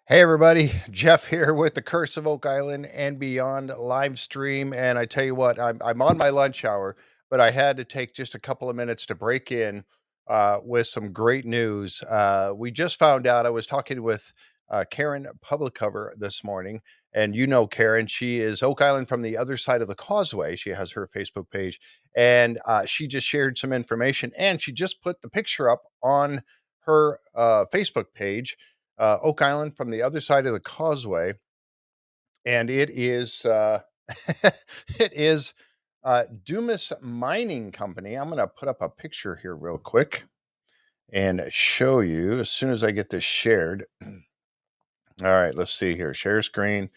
Hey everybody, Jeff here with the Curse of Oak Island and Beyond live stream. And I tell you what, I'm on my lunch hour, but I had to take just a couple of minutes to break in with some great news. We just found out. I was talking with Karen Publicover this morning, and you know Karen, she is Oak Island from the other side of the causeway. She has her Facebook page, and she just shared some information, and she just put the picture up on her Facebook page, Oak Island from the other side of the causeway, and it is it is Dumas Mining Company. I'm going to put up a picture here real quick and show you as soon as I get this shared. All right, let's see here. Share screen.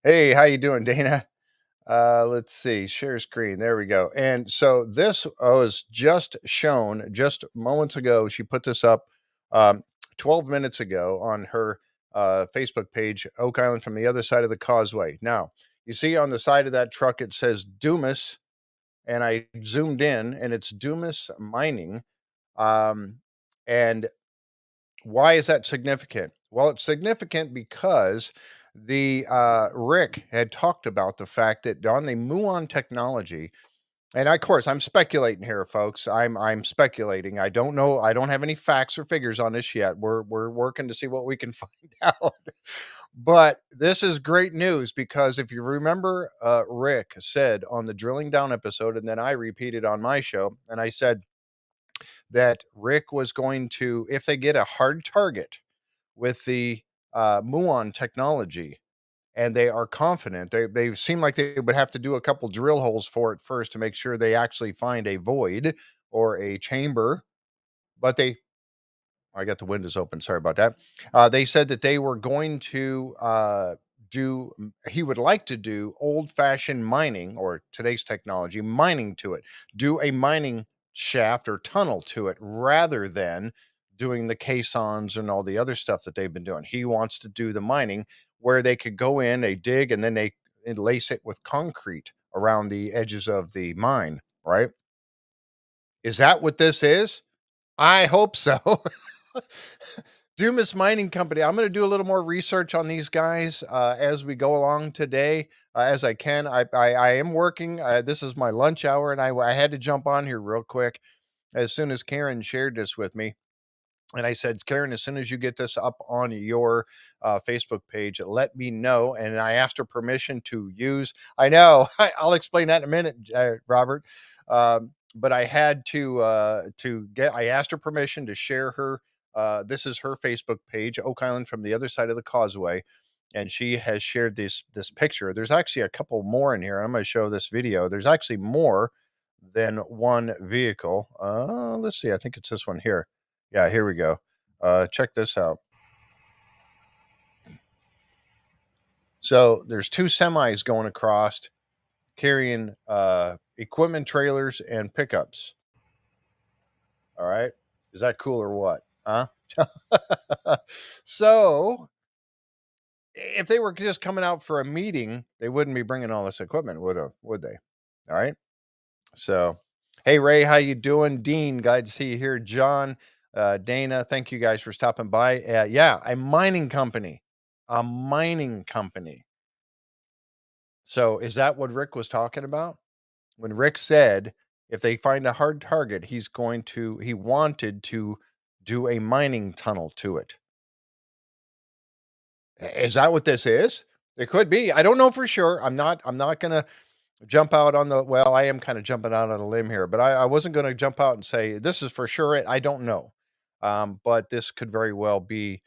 Hey, how you doing, Dana? Let's see. Share screen. There we go. And so this was just shown just moments ago. She put this up um, 12 minutes ago on her Facebook page, Oak Island from the other side of the causeway. Now, you see on the side of that truck, it says Dumas, and I zoomed in, and it's Dumas Mining. Um, and why is that significant? Well, it's significant because the Rick had talked about the fact that on the Muon technology, and of course I'm speculating here, folks. I'm speculating. I don't know. I don't have any facts or figures on this yet. We're working to see what we can find out. But this is great news because if you remember, Rick said on the drilling down episode, and then I repeated on my show, and I said that Rick was going to, if they get a hard target with the Muon technology, and they are confident. They seem like they would have to do a couple drill holes for it first to make sure they actually find a void or a chamber. But I got the windows open. Sorry about that. They said that they were going to he would like to do old fashioned mining or today's technology, mining to it, do a mining shaft or tunnel to it rather than doing the caissons and all the other stuff that they've been doing. He wants to do the mining where they could go in, they dig, and then they lace it with concrete around the edges of the mine, right? Is that what this is? I hope so. Dumas Mining Company. I'm going to do a little more research on these guys as we go along today, as I can. I am working. This is my lunch hour, and I had to jump on here real quick as soon as Karen shared this with me. And I said, Karen, as soon as you get this up on your Facebook page, let me know. And I asked her permission to use. I know. I'll explain that in a minute, Robert. But I had to get. I asked her permission to share her. This is her Facebook page, Oak Island from the other side of the causeway, and she has shared this picture. There's actually a couple more in here. I'm going to show this video. There's actually more than one vehicle. Let's see. I think it's this one here. Yeah, here we go. Check this out. So there's two semis going across carrying equipment trailers and pickups. All right. Is that cool or what? Huh? So if they were just coming out for a meeting, they wouldn't be bringing all this equipment, would they? All right. So, hey Ray, how you doing? Dean, glad to see you here. John, Dana, thank you guys for stopping by. Yeah, a mining company, a mining company. So, is that what Rick was talking about when Rick said if they find a hard target, he wanted to do a mining tunnel to it? Is that what this is? It could be. I don't know for sure. I'm not gonna jump out on the well, I am kind of jumping out on a limb here, but I wasn't going to jump out and say this is for sure it. I don't know. But this could very well be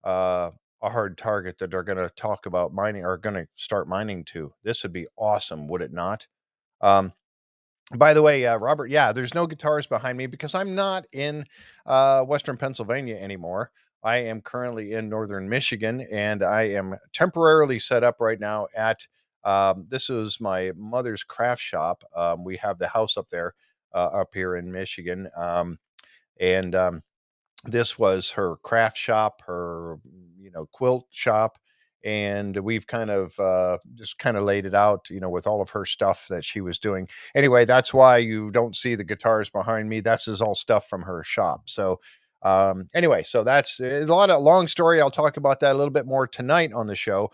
a hard target that they're going to talk about mining or going to start mining to. This would be awesome, would it not? Um, by the way, Robert, yeah, there's no guitars behind me because I'm not in Western Pennsylvania anymore. I am currently in Northern Michigan, and I am temporarily set up right now at this is my mother's craft shop. We have the house up there, up here in Michigan, and this was her craft shop, her quilt shop, and we've kind of just kind of laid it out, with all of her stuff that she was doing. Anyway, that's why you don't see the guitars behind me. That's is all stuff from her shop. So Anyway, so that's a lot of long story. I'll talk about that a little bit more tonight on the show.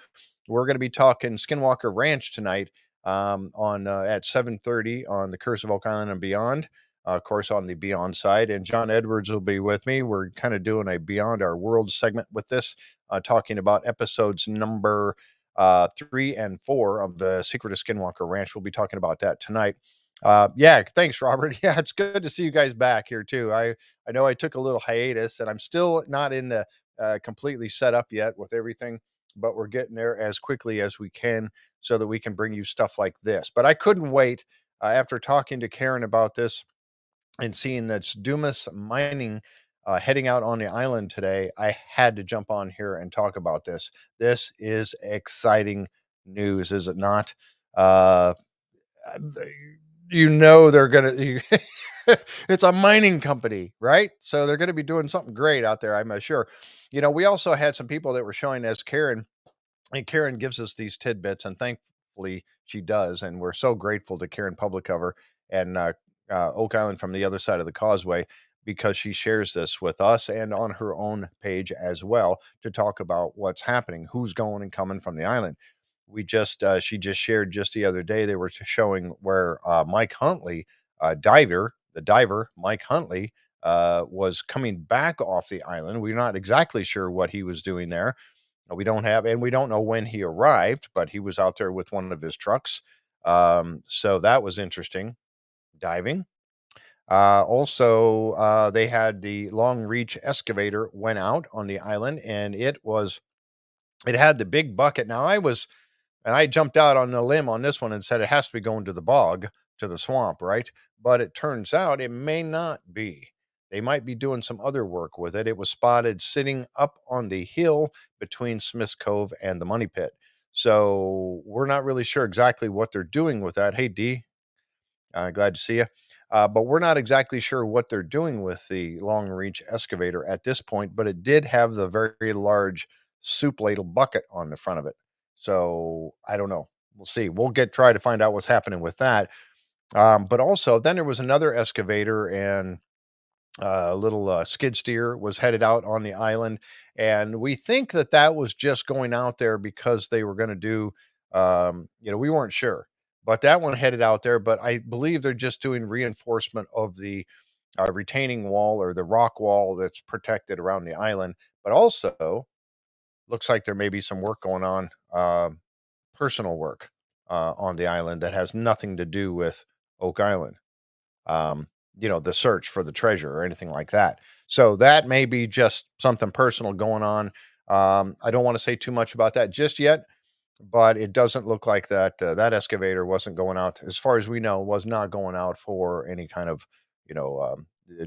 We're going to be talking Skinwalker Ranch tonight on at 7:30 on the Curse of Oak Island and Beyond. Of course, on the Beyond side, and John Edwards will be with me. We're kind of doing a Beyond Our World segment with this, talking about episodes number 3 and 4 of the Secret of Skinwalker Ranch. We'll be talking about that tonight. Yeah, thanks, Robert. Yeah, it's good to see you guys back here too. I know I took a little hiatus, and I'm still not in the completely set up yet with everything, but we're getting there as quickly as we can so that we can bring you stuff like this. But I couldn't wait after talking to Karen about this and seeing that's Dumas Mining heading out on the island today. I had to jump on here and talk about this. This is exciting news, is it not? Uh, you know they're gonna it's a mining company, right? So they're gonna be doing something great out there, I'm sure. We also had some people that were showing as Karen, and Karen gives us these tidbits, and thankfully she does, and we're so grateful to Karen Publicover and Oak Island from the other side of the causeway, because she shares this with us and on her own page as well to talk about what's happening, who's going and coming from the island. She just shared just the other day, they were showing where Mike Huntley, the diver Mike Huntley, was coming back off the island. We're not exactly sure what he was doing there. We don't know when he arrived, but he was out there with one of his trucks. So that was interesting. Diving. Also, they had the long reach excavator went out on the island, and it had the big bucket. Now I jumped out on the limb on this one and said it has to be going to the bog, to the swamp, right? But it turns out it may not be. They might be doing some other work with it. It was spotted sitting up on the hill between Smith's Cove and the Money Pit. So we're not really sure exactly what they're doing with that. Hey, D, glad to see you. But we're not exactly sure what they're doing with the long reach excavator at this point, but it did have the very large soup ladle bucket on the front of it. So I don't know. We'll see. Try to find out what's happening with that. But also, then there was another excavator, and a little skid steer was headed out on the island. And we think that that was just going out there because they were going to do, we weren't sure. But that one headed out there. But I believe they're just doing reinforcement of the retaining wall or the rock wall that's protected around the island. But also, looks like there may be some work going on, personal work on the island that has nothing to do with Oak Island, the search for the treasure or anything like that. So that may be just something personal going on. I don't want to say too much about that just yet, but it doesn't look like that excavator wasn't going out, as far as we know, was not going out for any kind of,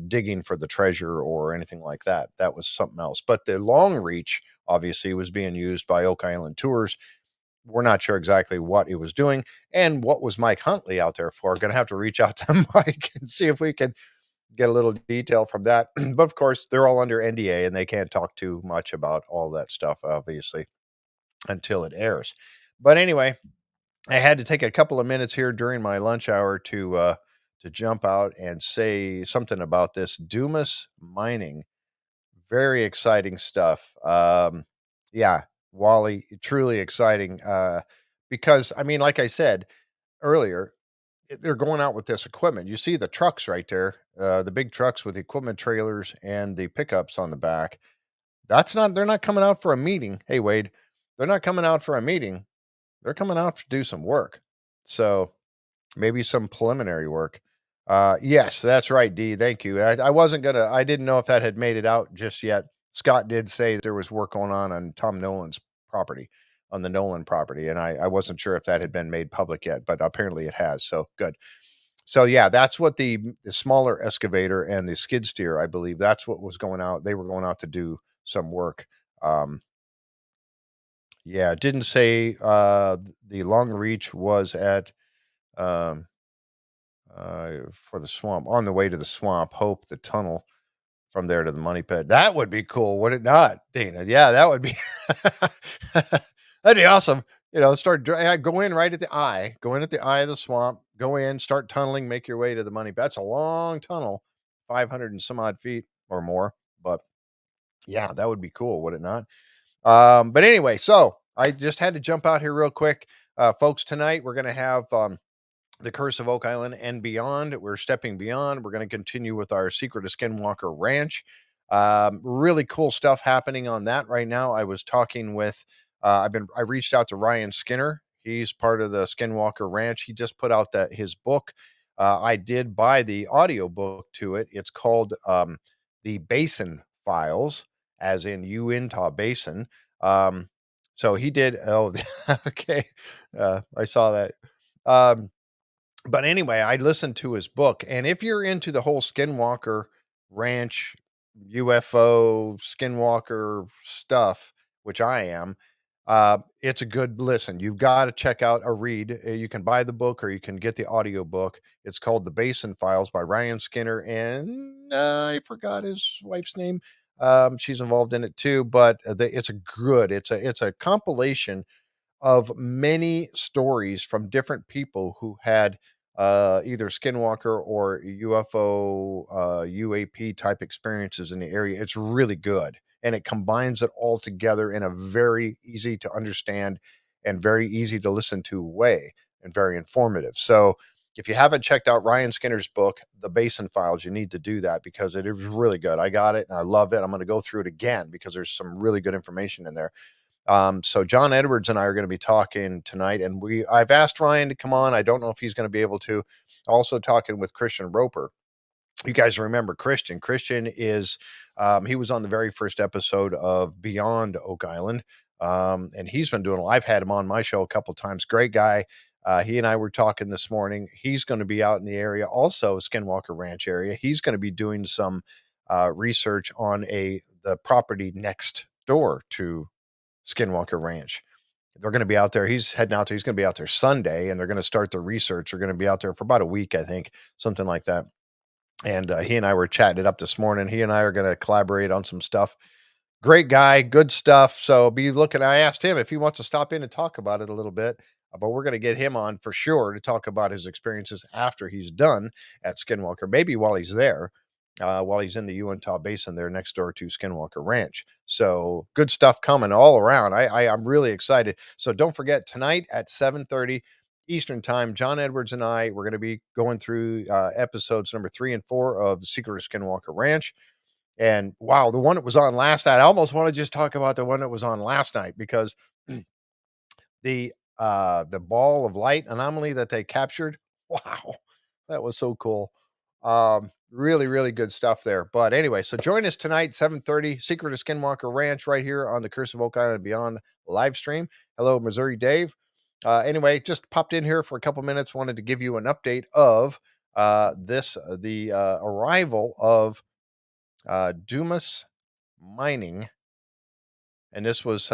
digging for the treasure or anything like that. That was something else. But the long reach obviously was being used by Oak Island Tours. We're not sure exactly what it was doing, and what was Mike Huntley out there for. Going to have to reach out to Mike and see if we can get a little detail from that. But of course, they're all under NDA and they can't talk too much about all that stuff, obviously, until it airs. But anyway, I had to take a couple of minutes here during my lunch hour to jump out and say something about this Dumas Mining. Very exciting stuff. Yeah, Wally, truly exciting. Because I mean, like I said earlier, they're going out with this equipment. You see the trucks right there, the big trucks with the equipment trailers and the pickups on the back. They're not coming out for a meeting. Hey, Wade, they're not coming out for a meeting. They're coming out to do some work. So maybe some preliminary work. Yes, that's right, D. Thank you. I didn't know if that had made it out just yet. Scott did say that there was work going on Tom Nolan's property, on the Nolan property. And I wasn't sure if that had been made public yet, but apparently it has. So good. So yeah, that's what the smaller excavator and the skid steer, I believe, that's what was going out. They were going out to do some work. Um, yeah, it didn't say the long reach was at um, for the swamp, on the way to the swamp. Hope the tunnel from there to the money pit. That would be cool, would it not, Dana? Yeah, that would be that'd be awesome. Go in right at the eye, go in at the eye of the swamp, go in, start tunneling, make your way to the money pit. That's a long tunnel, 500 and some odd feet or more. But yeah, that would be cool, would it not? But anyway, so I just had to jump out here real quick. Folks, tonight we're going to have the Curse of Oak Island and beyond. We're stepping beyond. We're going to continue with our Secret of Skinwalker Ranch. Really cool stuff happening on that right now. I was talking with, I reached out to Ryan Skinner. He's part of the Skinwalker Ranch. He just put out his book. I did buy the audio book to it. It's called The Basin Files, as in Uintah Basin. So he did. Oh, okay. I saw that. Um, but anyway, I listened to his book, and if you're into the whole Skinwalker Ranch, UFO, Skinwalker stuff, which I am, it's a good listen. You've got to check out a read. You can buy the book or you can get the audio book. It's called The Basin Files by Ryan Skinner, and I forgot his wife's name. She's involved in it too, but it's a compilation of many stories from different people who had either Skinwalker or UFO, UAP type experiences in the area. It's really good. And it combines it all together in a very easy to understand and very easy to listen to way, and very informative. So, if you haven't checked out Ryan Skinner's book, The Basin Files, you need to do that because it is really good. I got it and I love it. I'm going to go through it again because there's some really good information in there. So John Edwards and I are going to be talking tonight, and I've asked Ryan to come on. I don't know if he's going to be able to. Also talking with Christian Roper. You guys remember Christian? Christian is he was on the very first episode of Beyond Oak Island, and he's been doing. I've had him on my show a couple times. Great guy. He and I were talking this morning. He's going to be out in the area, also Skinwalker Ranch area. He's going to be doing some research on the property next door to Skinwalker Ranch. They're going to be out there. He's heading out there. He's going to be out there Sunday, and they're going to start the research. They're going to be out there for about a week, I think, something like that. And he and I were chatting it up this morning. He and I are going to collaborate on some stuff. Great guy, good stuff. So be looking. I asked him if he wants to stop in and talk about it a little bit, but we're going to get him on for sure to talk about his experiences after he's done at Skinwalker, maybe while he's there, while he's in the Uintah Basin there next door to Skinwalker Ranch. So good stuff coming all around. I'm really excited. So don't forget tonight at 7:30 Eastern Time, John Edwards and I, we're going to be going through episodes number 3 and 4 of The Secret of Skinwalker Ranch. And wow, the one that was on last night, I almost want to just talk about the one that was on last night because the ball of light anomaly that they captured. Wow, that was so cool. Really, really good stuff there. But anyway, so join us tonight, 7:30, Secret of Skinwalker Ranch, right here on the Curse of Oak Island and Beyond live stream. Hello, Missouri Dave. Anyway, just popped in here for a couple minutes. Wanted to give you an update of the arrival of Dumas Mining, and this was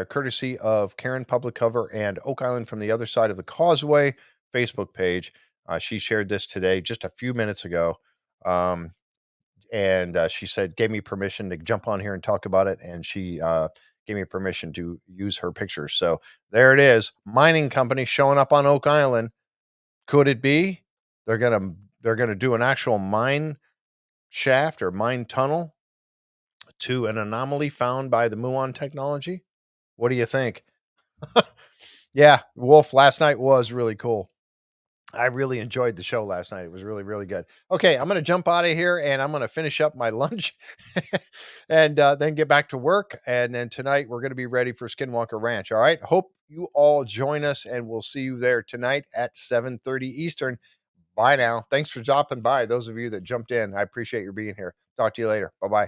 courtesy of Karen Public Cover and Oak Island from the Other Side of the Causeway Facebook page. She shared this today, just a few minutes ago, um, and she said gave me permission to jump on here and talk about it, and she gave me permission to use her pictures. So there it is, mining company showing up on Oak Island. Could it be they're gonna do an actual mine shaft or mine tunnel to an anomaly found by the muon technology? What do you think? Yeah, Wolf last night was really cool. I really enjoyed the show last night. It was really, really good. Okay, I'm going to jump out of here and I'm going to finish up my lunch and then get back to work. And then tonight we're going to be ready for Skinwalker Ranch. All right. Hope you all join us and we'll see you there tonight at 7:30 Eastern. Bye now. Thanks for dropping by. Those of you that jumped in, I appreciate your being here. Talk to you later. Bye bye.